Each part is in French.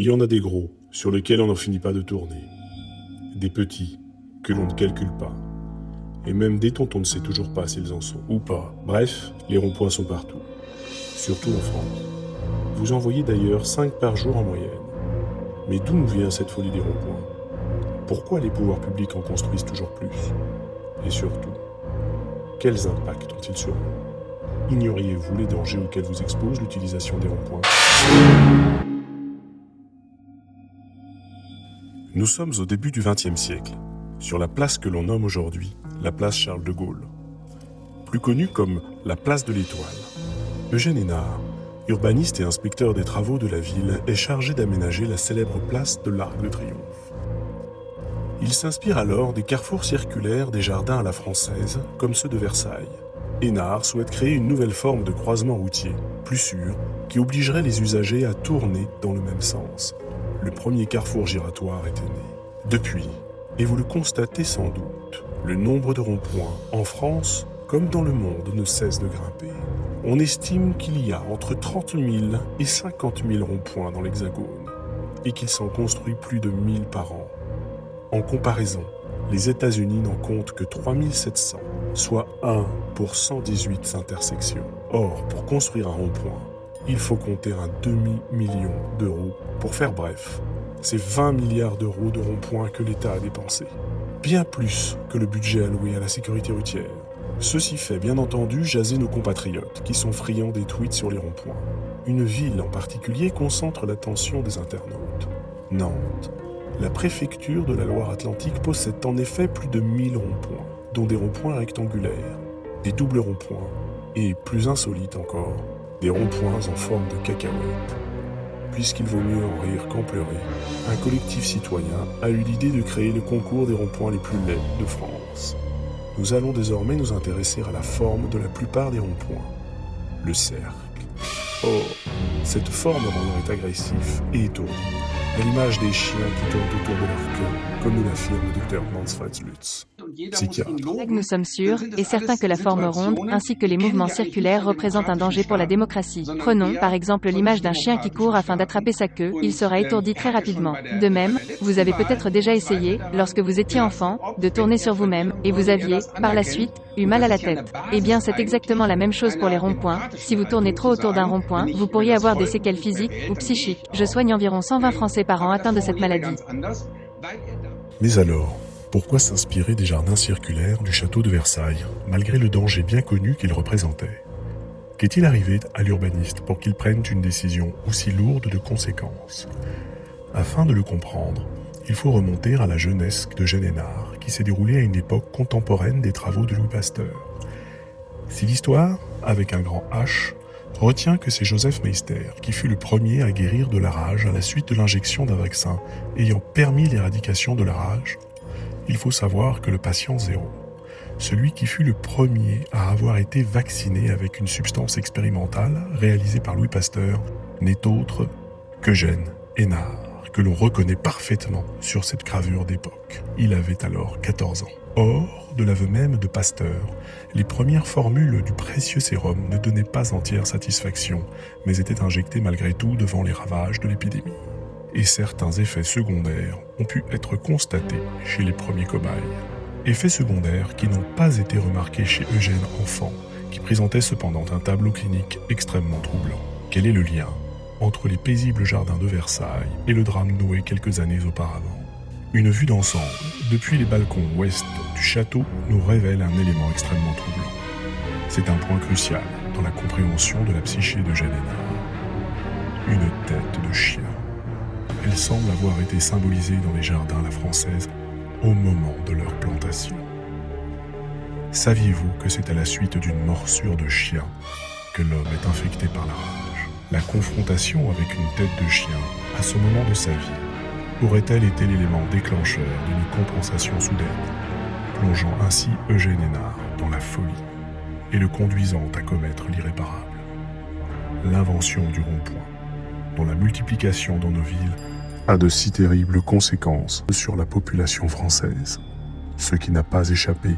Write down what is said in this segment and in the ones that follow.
Il y en a des gros, sur lesquels on n'en finit pas de tourner. Des petits, que l'on ne calcule pas. Et même des dont on ne sait toujours pas s'ils en sont, ou pas. Bref, les ronds-points sont partout. Surtout en France. Vous en voyez d'ailleurs 5 par jour en moyenne. Mais d'où nous vient cette folie des ronds-points? Pourquoi les pouvoirs publics en construisent toujours plus? Et surtout, quels impacts ont-ils sur nous? Ignoriez-vous les dangers auxquels vous expose l'utilisation des ronds-points? Nous sommes au début du XXe siècle, sur la place que l'on nomme aujourd'hui la place Charles de Gaulle, plus connue comme la place de l'Étoile. Eugène Hénard, urbaniste et inspecteur des travaux de la ville, est chargé d'aménager la célèbre place de l'Arc de Triomphe. Il s'inspire alors des carrefours circulaires des jardins à la française, comme ceux de Versailles. Hénard souhaite créer une nouvelle forme de croisement routier, plus sûr, qui obligerait les usagers à tourner dans le même sens. Le premier carrefour giratoire était né. Depuis, et vous le constatez sans doute, le nombre de ronds-points en France, comme dans le monde, ne cesse de grimper. On estime qu'il y a entre 30 000 et 50 000 ronds-points dans l'Hexagone, et qu'il s'en construit plus de 1000 par an. En comparaison, les États-Unis n'en comptent que 3700, soit 1 pour 118 intersections. Or, pour construire un rond-point, il faut compter un demi-million d'euros. Pour faire bref, c'est 20 milliards d'euros de ronds-points que l'État a dépensé. Bien plus que le budget alloué à la sécurité routière. Ceci fait bien entendu jaser nos compatriotes qui sont friands des tweets sur les ronds-points. Une ville en particulier concentre l'attention des internautes. Nantes. La préfecture de la Loire-Atlantique possède en effet plus de 1000 ronds-points, dont des ronds-points rectangulaires, des doubles ronds-points et, plus insolite encore, des ronds-points en forme de cacahuète. Puisqu'il vaut mieux en rire qu'en pleurer, un collectif citoyen a eu l'idée de créer le concours des ronds-points les plus laids de France. Nous allons désormais nous intéresser à la forme de la plupart des ronds-points, le cercle. Or, cette forme rendant est agressif et étourdi, à l'image des chiens qui tournent autour de leur queue, comme nous l'affirme le docteur Mansfeld Lutz, psychiatre. Nous sommes sûrs et certains que la forme ronde, ainsi que les mouvements circulaires représentent un danger pour la démocratie. Prenons, par exemple, l'image d'un chien qui court afin d'attraper sa queue, il sera étourdi très rapidement. De même, vous avez peut-être déjà essayé, lorsque vous étiez enfant, de tourner sur vous-même, et vous aviez, par la suite, eu mal à la tête. Eh bien, c'est exactement la même chose pour les ronds-points. Si vous tournez trop autour d'un rond-point, vous pourriez avoir des séquelles physiques ou psychiques. Je soigne environ 120 Français par an atteints de cette maladie. Mais alors, pourquoi s'inspirer des jardins circulaires du château de Versailles, malgré le danger bien connu qu'ils représentaient? Qu'est-il arrivé à l'urbaniste pour qu'il prenne une décision aussi lourde de conséquences? Afin de le comprendre, il faut remonter à la jeunesse d'Eugène Hénard, qui s'est déroulée à une époque contemporaine des travaux de Louis Pasteur. Si l'histoire, avec un grand H, retient que c'est Joseph Meister qui fut le premier à guérir de la rage à la suite de l'injection d'un vaccin ayant permis l'éradication de la rage, il faut savoir que le patient zéro, celui qui fut le premier à avoir été vacciné avec une substance expérimentale réalisée par Louis Pasteur, n'est autre qu'Eugène Hénard, que l'on reconnaît parfaitement sur cette gravure d'époque. Il avait alors 14 ans. Or, de l'aveu même de Pasteur, les premières formules du précieux sérum ne donnaient pas entière satisfaction, mais étaient injectées malgré tout devant les ravages de l'épidémie. Et certains effets secondaires ont pu être constatés chez les premiers cobayes. Effets secondaires qui n'ont pas été remarqués chez Eugène enfant, qui présentait cependant un tableau clinique extrêmement troublant. Quel est le lien entre les paisibles jardins de Versailles et le drame noué quelques années auparavant? Une vue d'ensemble, depuis les balcons ouest du château, nous révèle un élément extrêmement troublant. C'est un point crucial dans la compréhension de la psyché d'Eugène Hénard. Une tête de chien. Elle semble avoir été symbolisée dans les jardins à la française au moment de leur plantation. Saviez-vous que c'est à la suite d'une morsure de chien que l'homme est infecté par la rage? La confrontation avec une tête de chien, à ce moment de sa vie, aurait-elle été l'élément déclencheur d'une compensation soudaine, plongeant ainsi Eugène Hénard dans la folie et le conduisant à commettre l'irréparable? L'invention du rond-point, dont la multiplication dans nos villes a de si terribles conséquences sur la population française, ce qui n'a pas échappé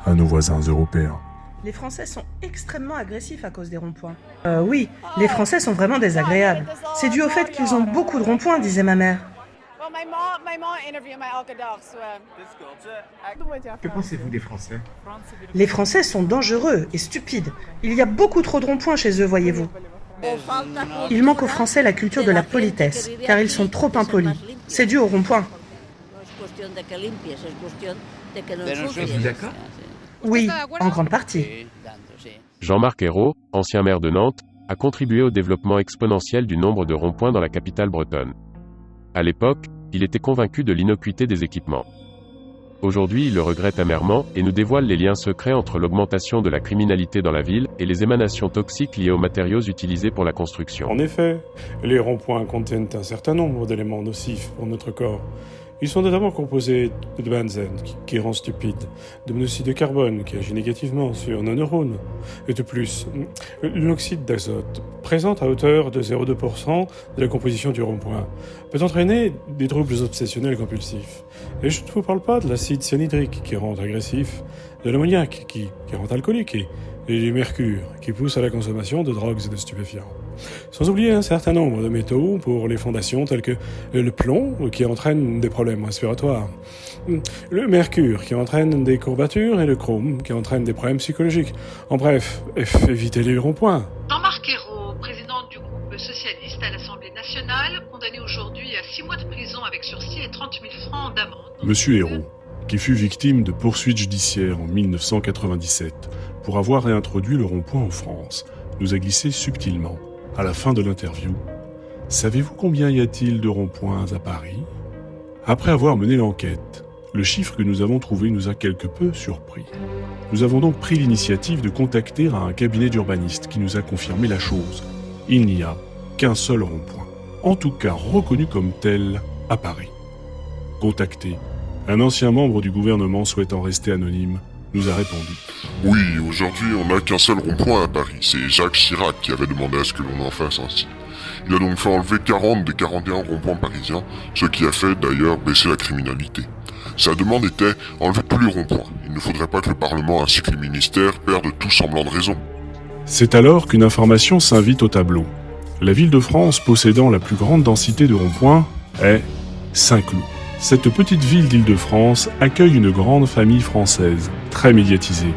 à nos voisins européens. Les Français sont extrêmement agressifs à cause des ronds-points. Oui, les Français sont vraiment désagréables. C'est dû au fait qu'ils ont beaucoup de ronds-points, disait ma mère. Que pensez-vous des Français? Les Français sont dangereux et stupides. Il y a beaucoup trop de ronds-points chez eux, voyez-vous. Il manque aux Français la culture de la politesse, car ils sont trop impolis. C'est dû aux ronds-points. Êtes-vous d'accord? Oui, en grande partie. Jean-Marc Ayrault, ancien maire de Nantes, a contribué au développement exponentiel du nombre de ronds-points dans la capitale bretonne. À l'époque, il était convaincu de l'innocuité des équipements. Aujourd'hui, il le regrette amèrement et nous dévoile les liens secrets entre l'augmentation de la criminalité dans la ville et les émanations toxiques liées aux matériaux utilisés pour la construction. En effet, les ronds-points contiennent un certain nombre d'éléments nocifs pour notre corps. Ils sont notamment composés de benzène, qui rend stupide, de monoxyde de carbone, qui agit négativement sur nos neurones. Et de plus, l'oxyde d'azote, présent à hauteur de 0,2% de la composition du rond-point, peut entraîner des troubles obsessionnels compulsifs. Et je ne vous parle pas de l'acide cyanhydrique, qui rend agressif, de l'ammoniac, qui rend alcoolique, et du mercure, qui pousse à la consommation de drogues et de stupéfiants. Sans oublier un certain nombre de métaux pour les fondations tels que le plomb qui entraîne des problèmes respiratoires, le mercure qui entraîne des courbatures et le chrome qui entraîne des problèmes psychologiques. En bref, évitez les ronds-points. Jean-Marc Ayrault, président du groupe socialiste à l'Assemblée nationale, condamné aujourd'hui à 6 mois de prison avec sursis et 30 000 francs d'amende. Monsieur Ayrault, qui fut victime de poursuites judiciaires en 1997 pour avoir réintroduit le rond-point en France, nous a glissé subtilement, à la fin de l'interview: savez-vous combien y a-t-il de ronds-points à Paris? Après avoir mené l'enquête, le chiffre que nous avons trouvé nous a quelque peu surpris. Nous avons donc pris l'initiative de contacter un cabinet d'urbanistes qui nous a confirmé la chose. Il n'y a qu'un seul rond-point, en tout cas reconnu comme tel à Paris. Contacté, un ancien membre du gouvernement souhaitant rester anonyme nous a répondu: oui, aujourd'hui on n'a qu'un seul rond-point à Paris, c'est Jacques Chirac qui avait demandé à ce que l'on en fasse ainsi. Il a donc fait enlever 40 des 41 ronds-points parisiens, ce qui a fait d'ailleurs baisser la criminalité. Sa demande était: enlever tous les ronds-points, il ne faudrait pas que le Parlement ainsi que les ministères perdent tout semblant de raison. C'est alors qu'une information s'invite au tableau. La ville de France possédant la plus grande densité de ronds-points est Saint-Cloud. Cette petite ville d'Île-de-France accueille une grande famille française, très médiatisée,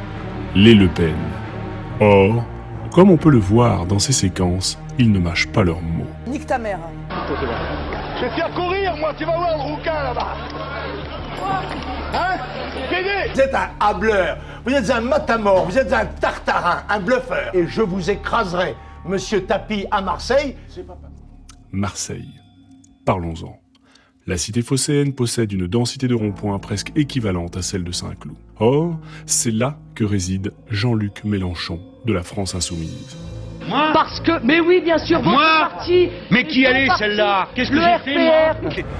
les Le Pen. Or, comme on peut le voir dans ces séquences, ils ne mâchent pas leurs mots. Nique ta mère. Je vais te faire courir, moi, tu vas voir le rouquin là-bas. Hein? Pédé! Vous êtes un hableur, vous êtes un matamor, vous êtes un tartarin, un bluffeur. Et je vous écraserai, monsieur Tapi, à Marseille. Marseille. Parlons-en. La cité phocéenne possède une densité de ronds-points presque équivalente à celle de Saint-Cloud. Or, c'est là que réside Jean-Luc Mélenchon, de la France Insoumise. Moi? Parce que, mais oui, bien sûr, votre parti. Mais qui elle est celle-là? Qu'est-ce que j'ai fait, moi?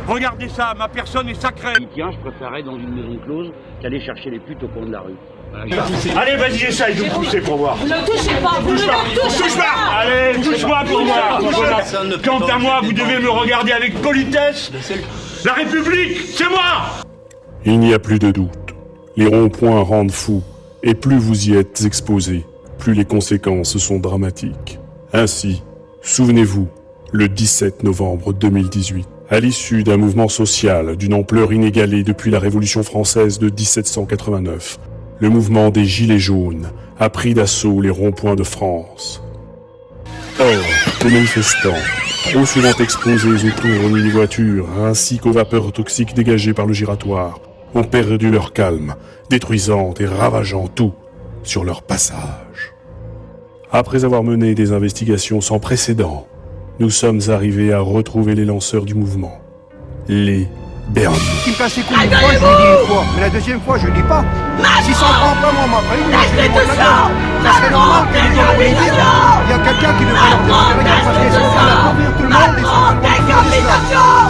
Regardez ça, ma personne est sacrée. Tiens, je préférerais dans une maison close qu'aller chercher les putes au coin de la rue. Allez, vas-y, essaye de me pousser pour voir. Vous ne touchez pas, vous ne me touchez pas. Allez, touche-moi pour voir. Quant à moi, vous devez me regarder avec politesse. La République, c'est moi! Il n'y a plus de doute. Les ronds-points rendent fous, et plus vous y êtes exposés, plus les conséquences sont dramatiques. Ainsi, souvenez-vous, le 17 novembre 2018, à l'issue d'un mouvement social d'une ampleur inégalée depuis la Révolution française de 1789, le mouvement des Gilets jaunes a pris d'assaut les ronds-points de France. Or, les manifestants, trop souvent exposés aux tournis des voitures ainsi qu'aux vapeurs toxiques dégagées par le giratoire, ont perdu leur calme, détruisant et ravageant tout sur leur passage. Après avoir mené des investigations sans précédent, nous sommes arrivés à retrouver les lanceurs du mouvement, les Bernier. Qui me casse les couilles une fois, je lui dis une fois, mais la deuxième fois, je lui dis pas. Si ça en prend pas, moi, ma famille, ça serait normal que les gens puissent dire, il y a quelqu'un qui devrait leur demander, parce qu'ils sont là pour venir tout le monde, et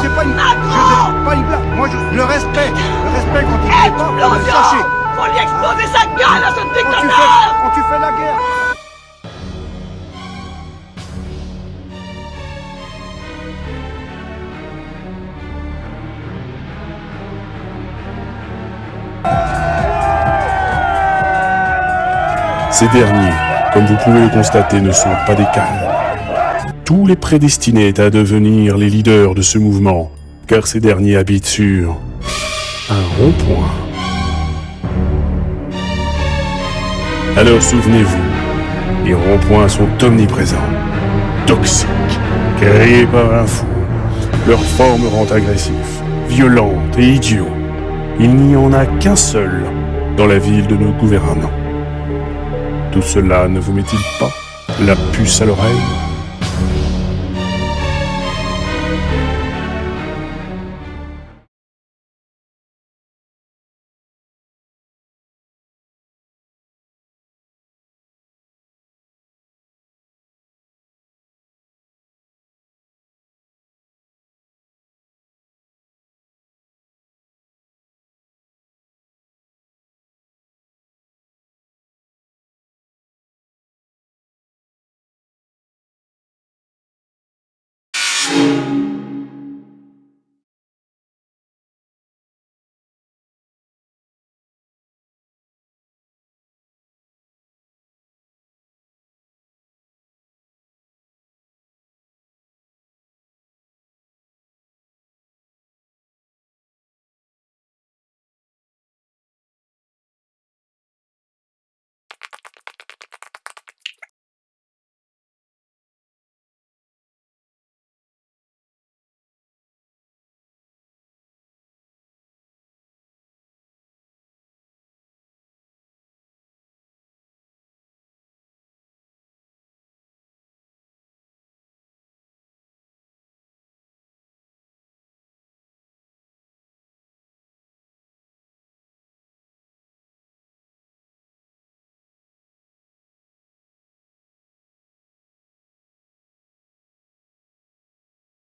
c'est pas une blague. Moi, le respect quand il ne pas, faut le chercher. Faut lui exploser sa gueule à ce dictateur. Quand tu fais la guerre. Ces derniers, comme vous pouvez le constater, ne sont pas des calmes. Tous les prédestinés à devenir les leaders de ce mouvement, car ces derniers habitent sur un rond-point. Alors souvenez-vous, les ronds-points sont omniprésents, toxiques, créés par un fou. Leur forme rend agressif, violente et idiot. Il n'y en a qu'un seul dans la ville de nos gouvernants. Tout cela ne vous met-il pas la puce à l'oreille ?